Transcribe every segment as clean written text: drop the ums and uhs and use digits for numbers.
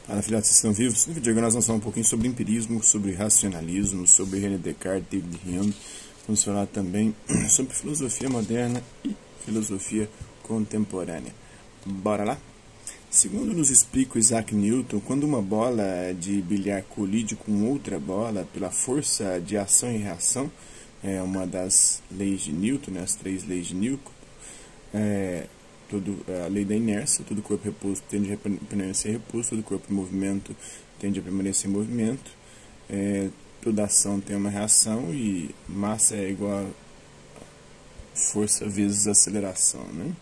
Fala, filhotes, vocês estão vivos? No vídeo de agora nós vamos falar um pouquinho sobre empirismo, sobre racionalismo, sobre René Descartes, David Hume. Vamos falar também sobre filosofia moderna e filosofia contemporânea. Bora lá? Segundo nos explica Isaac Newton, quando uma bola de bilhar colide com outra bola pela força de ação e reação, é uma das leis de Newton, né, as três leis de Newton, a lei da inércia, todo corpo repouso tende a permanecer em repouso, todo corpo em movimento tende a permanecer em movimento, toda ação tem uma reação e massa é igual a força vezes aceleração, né?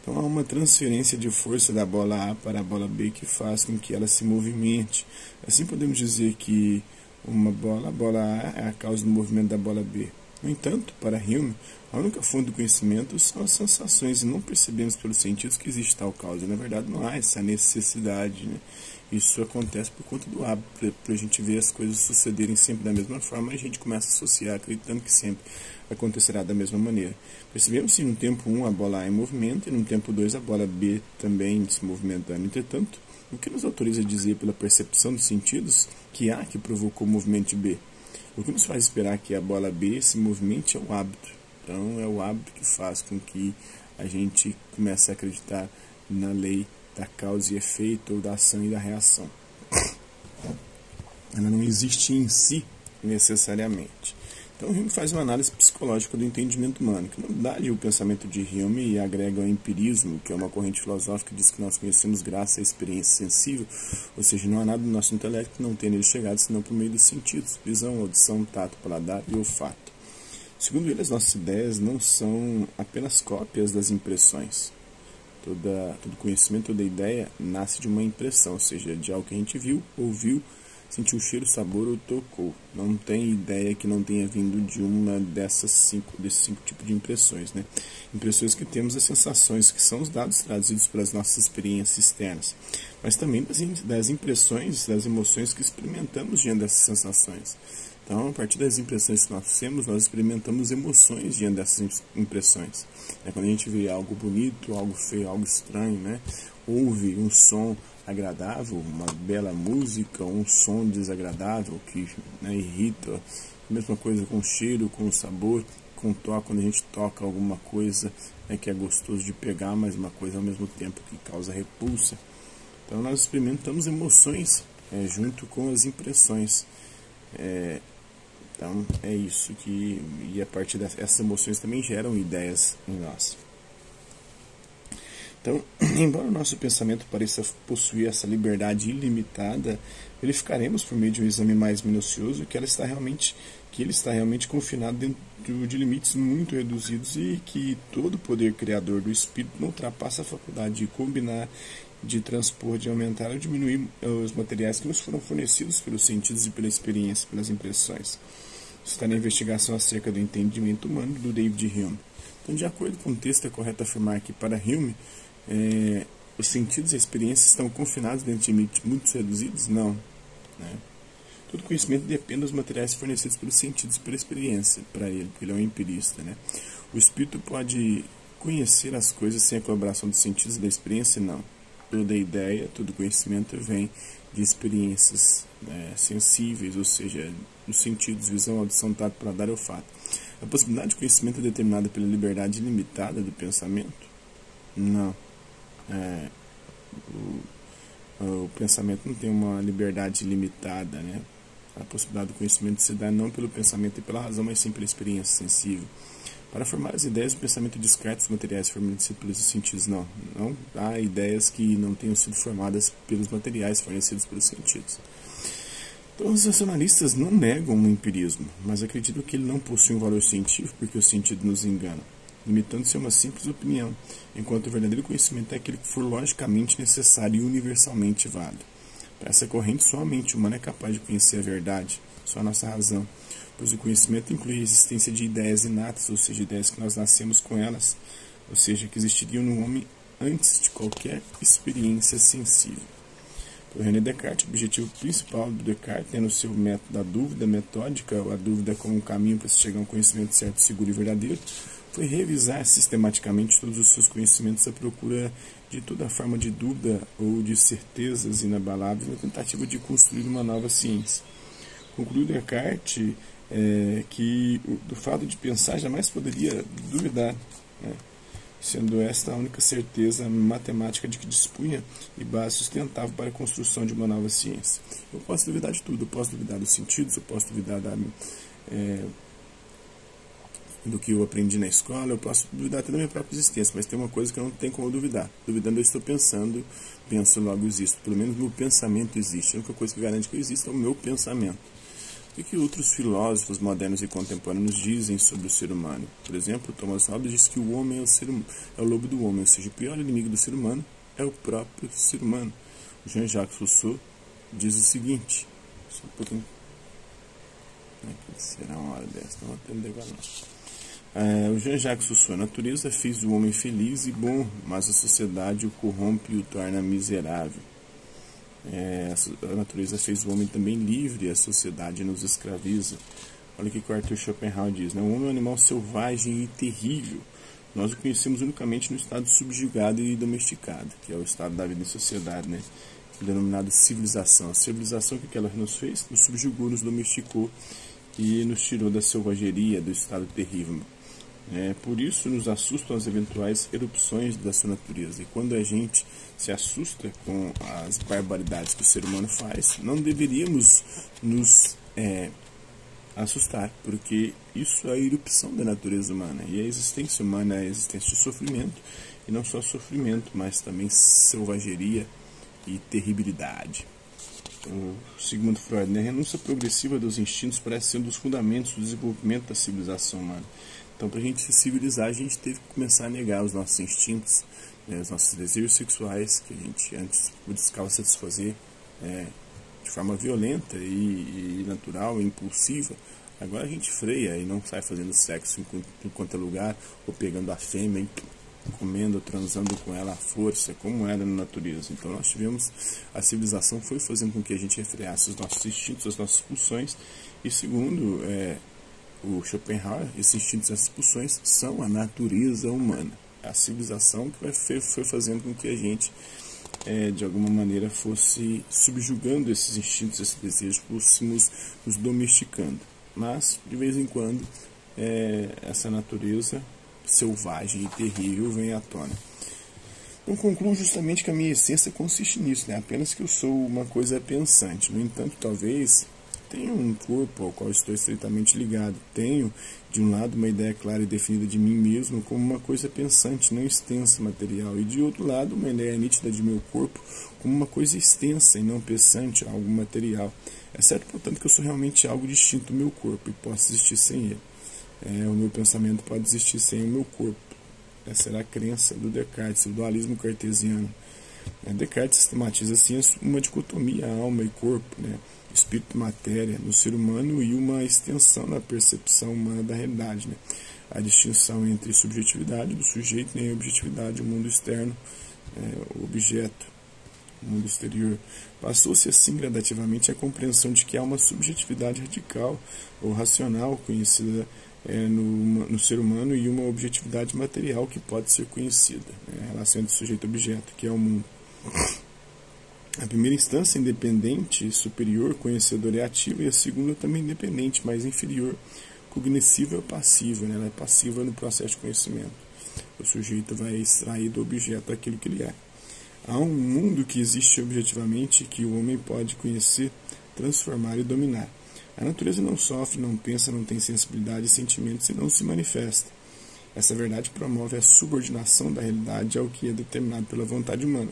Então há uma transferência de força da bola A para a bola B que faz com que ela se movimente. Assim podemos dizer que a bola A é a causa do movimento da bola B. No entanto, para Hume, a única fonte do conhecimento são as sensações e não percebemos pelos sentidos que existe tal causa. Na verdade, não há essa necessidade, né? Isso acontece por conta do hábito, para a gente ver as coisas sucederem sempre da mesma forma, a gente começa a associar, acreditando que sempre acontecerá da mesma maneira. Percebemos que no tempo 1 a bola A em movimento e no tempo 2 a bola B também se movimentando. Entretanto, o que nos autoriza a dizer pela percepção dos sentidos que A que provocou o movimento de B? O que nos faz esperar que a bola B se movimente é o hábito. Então é o hábito que faz com que a gente comece a acreditar na lei da causa e efeito ou da ação e da reação. Ela não existe em si necessariamente. Então Hume faz uma análise psicológica do entendimento humano, que na verdade o pensamento de Hume agrega ao empirismo, que é uma corrente filosófica que diz que nós conhecemos graças à experiência sensível, ou seja, não há nada no nosso intelecto que não tenha nele chegado senão por meio dos sentidos, visão, audição, tato, paladar e olfato. Segundo ele, as nossas ideias não são apenas cópias das impressões. Todo conhecimento, toda ideia nasce de uma impressão, ou seja, de algo que a gente viu, ouviu, sentiu o cheiro, sabor ou tocou. Não tem ideia que não tenha vindo de uma desses cinco tipos de impressões, né? Impressões que temos as sensações, que são os dados trazidos pelas nossas experiências externas, mas também das impressões, das emoções que experimentamos diante dessas sensações. Então, a partir das impressões que nós temos, nós experimentamos emoções diante dessas impressões. Quando a gente vê algo bonito, algo feio, algo estranho, né? Ouve um som agradável, uma bela música, um som desagradável que, né, irrita. A mesma coisa com o cheiro, com o sabor, com o toque. Quando a gente toca alguma coisa, né, que é gostoso de pegar, mas uma coisa ao mesmo tempo que causa repulsa. Então nós experimentamos emoções junto com as impressões. Então é isso e a partir dessas emoções também geram ideias em nós. Então, embora o nosso pensamento pareça possuir essa liberdade ilimitada, verificaremos por meio de um exame mais minucioso que ele está realmente confinado dentro de limites muito reduzidos e que todo o poder criador do espírito não ultrapassa a faculdade de combinar, de transpor, de aumentar ou diminuir os materiais que nos foram fornecidos pelos sentidos e pela experiência, pelas impressões. Isso está na investigação acerca do entendimento humano do David Hume. Então, de acordo com o texto, é correto afirmar que para Hume, os sentidos e a experiência estão confinados dentro de limites muito reduzidos? Não. Né? Todo conhecimento depende dos materiais fornecidos pelos sentidos e pela experiência, para ele, porque ele é um empirista. Né? O espírito pode conhecer as coisas sem a colaboração dos sentidos e da experiência? Não. Toda ideia, todo conhecimento vem de experiências sensíveis, ou seja, dos sentidos, visão, audição, tato, paladar e olfato. A possibilidade de conhecimento é determinada pela liberdade ilimitada do pensamento? Não. O pensamento não tem uma liberdade limitada, né? A possibilidade do conhecimento se dá não pelo pensamento e pela razão, mas sim pela experiência sensível. Para formar as ideias, o pensamento descarta os materiais fornecidos pelos sentidos. Não há ideias que não tenham sido formadas pelos materiais fornecidos pelos sentidos. Então, os racionalistas não negam o empirismo, mas acreditam que ele não possui um valor científico porque o sentido nos engana, limitando-se a uma simples opinião, enquanto o verdadeiro conhecimento é aquele que for logicamente necessário e universalmente válido. Para essa corrente, só a mente humana é capaz de conhecer a verdade, só a nossa razão, pois o conhecimento inclui a existência de ideias inatas, ou seja, ideias que nós nascemos com elas, ou seja, que existiriam no homem antes de qualquer experiência sensível. Para René Descartes, o objetivo principal do Descartes, tendo o seu método da dúvida metódica, a dúvida como um caminho para se chegar a um conhecimento certo, seguro e verdadeiro, foi revisar sistematicamente todos os seus conhecimentos à procura de toda forma de dúvida ou de certezas inabaláveis na tentativa de construir uma nova ciência. Concluiu Descartes que do fato de pensar jamais poderia duvidar, né? Sendo esta a única certeza matemática de que dispunha e base sustentável para a construção de uma nova ciência. Eu posso duvidar de tudo, eu posso duvidar dos sentidos, eu posso duvidar do que eu aprendi na escola, eu posso duvidar até da minha própria existência, mas tem uma coisa que eu não tenho como duvidar. Duvidando eu estou pensando, penso logo existo. Pelo menos meu pensamento existe. A única coisa que garante que eu existo é o meu pensamento. O que outros filósofos modernos e contemporâneos dizem sobre o ser humano? Por exemplo, Thomas Hobbes diz que o homem é o lobo do homem, ou seja, o pior inimigo do ser humano é o próprio ser humano. O Jean-Jacques Rousseau diz o seguinte, só um pouquinho, será uma hora dessa, não vou atender agora não. O Jean-Jacques Rousseau: a natureza fez o homem feliz e bom, mas a sociedade o corrompe e o torna miserável. A natureza fez o homem também livre, a sociedade nos escraviza. Olha o que o Arthur Schopenhauer diz, né? O homem é um animal selvagem e terrível. Nós o conhecemos unicamente no estado subjugado e domesticado, que é o estado da vida em sociedade, né? Denominado civilização. A civilização que ela nos fez, nos subjugou, nos domesticou e nos tirou da selvageria, do estado terrível. Por isso nos assustam as eventuais erupções da sua natureza. E quando a gente se assusta com as barbaridades que o ser humano faz, não deveríamos nos assustar, porque isso é a erupção da natureza humana. E a existência humana é a existência de sofrimento, e não só sofrimento, mas também selvageria e terribilidade. O Sigmund Freud, né? A renúncia progressiva dos instintos parece ser um dos fundamentos do desenvolvimento da civilização humana. Então, para a gente se civilizar, a gente teve que começar a negar os nossos instintos, os nossos desejos sexuais, que a gente antes buscava satisfazer de forma violenta e natural, e impulsiva. Agora a gente freia e não sai fazendo sexo em qualquer lugar, ou pegando a fêmea, comendo, transando com ela à força, como era na natureza. Então nós tivemos, a civilização foi fazendo com que a gente refreasse os nossos instintos, as nossas pulsões, e segundo o Schopenhauer, esses instintos e essas pulsões são a natureza humana. A civilização que foi fazendo com que a gente, de alguma maneira, fosse subjugando esses instintos, esses desejos, fôssemos nos domesticando. Mas, de vez em quando, essa natureza selvagem e terrível vem à tona. Eu concluo justamente que a minha essência consiste nisso, né? Apenas que eu sou uma coisa pensante. No entanto, talvez tenho um corpo ao qual estou estreitamente ligado. Tenho, de um lado, uma ideia clara e definida de mim mesmo como uma coisa pensante, não extensa, material, e de outro lado, uma ideia nítida de meu corpo como uma coisa extensa e não pensante, algo material. É certo, portanto, que eu sou realmente algo distinto do meu corpo e posso existir sem ele. O meu pensamento pode existir sem o meu corpo. Essa era a crença do Descartes, o dualismo cartesiano. Descartes sistematiza assim uma dicotomia, alma e corpo, né? Espírito e matéria no ser humano, e uma extensão na percepção humana da realidade, né? A distinção entre subjetividade do sujeito e a objetividade, o mundo externo, o objeto, o mundo exterior. Passou-se assim gradativamente a compreensão de que há uma subjetividade radical ou racional conhecida no ser humano, e uma objetividade material que pode ser conhecida, a relação entre sujeito e objeto, que é o mundo. A primeira instância independente, superior, conhecedora e ativa, e a segunda também independente, mas inferior, cognoscível e passiva, né? Ela é passiva no processo de conhecimento. O sujeito vai extrair do objeto aquilo que ele é. Há um mundo que existe objetivamente, que o homem pode conhecer, transformar e dominar. A natureza não sofre, não pensa, não tem sensibilidade e sentimentos e não se manifesta. Essa verdade promove a subordinação da realidade ao que é determinado pela vontade humana.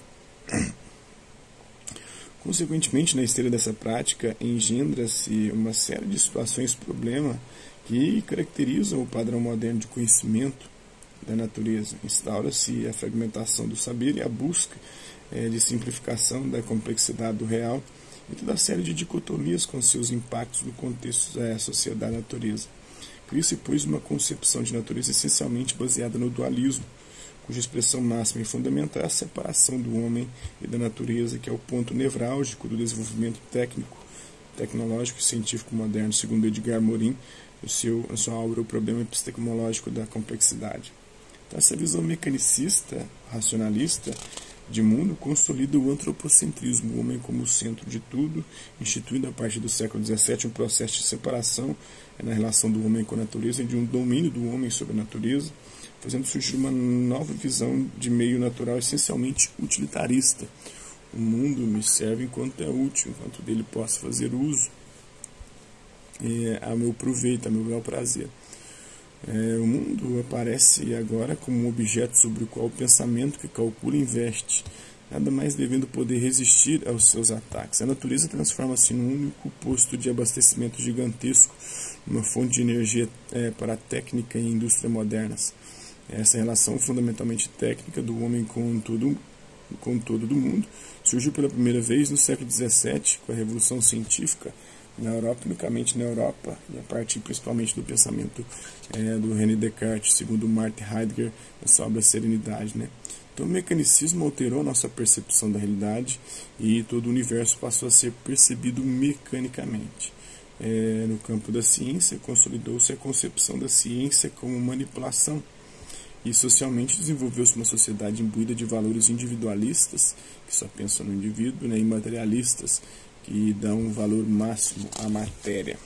Consequentemente, na esteira dessa prática, engendra-se uma série de situações-problema que caracterizam o padrão moderno de conhecimento da natureza. Instaura-se a fragmentação do saber e a busca de simplificação da complexidade do real, e toda a série de dicotomias com seus impactos no contexto da sociedade da natureza. Cria-se, pois, uma concepção de natureza essencialmente baseada no dualismo, cuja expressão máxima e fundamental é a separação do homem e da natureza, que é o ponto nevrálgico do desenvolvimento tecnológico e científico moderno, segundo Edgar Morin, na sua obra O Problema Epistemológico da Complexidade. Então, essa visão mecanicista, racionalista, de mundo consolida o antropocentrismo, o homem como o centro de tudo, instituindo a partir do século XVII um processo de separação na relação do homem com a natureza e de um domínio do homem sobre a natureza, fazendo surgir uma nova visão de meio natural essencialmente utilitarista. O mundo me serve enquanto é útil, enquanto dele posso fazer uso, a meu proveito, a meu bel prazer. O mundo aparece agora como um objeto sobre o qual o pensamento que calcula investe, nada mais devendo poder resistir aos seus ataques. A natureza transforma-se num único posto de abastecimento gigantesco, uma fonte de energia para a técnica e a indústria modernas. Essa relação fundamentalmente técnica do homem com todo do mundo surgiu pela primeira vez no século XVII, com a Revolução Científica, na Europa, unicamente na Europa, e a partir principalmente do pensamento do René Descartes, segundo Martin Heidegger, na sua obra Serenidade. Então o mecanicismo alterou nossa percepção da realidade e todo o universo passou a ser percebido mecanicamente. No campo da ciência, consolidou-se a concepção da ciência como manipulação, e socialmente desenvolveu-se uma sociedade imbuída de valores individualistas, que só pensam no indivíduo, e materialistas, que dão um valor máximo à matéria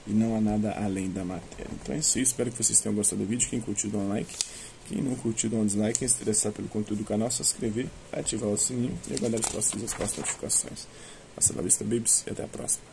e não há nada além da matéria. Então é isso aí, espero que vocês tenham gostado do vídeo. Quem curtiu, dá um like. Quem não curtiu, dá um dislike. Quem se interessar pelo conteúdo do canal, se inscrever, ativar o sininho e aguardar as próximas notificações. Hasta la vista, babies, e até a próxima.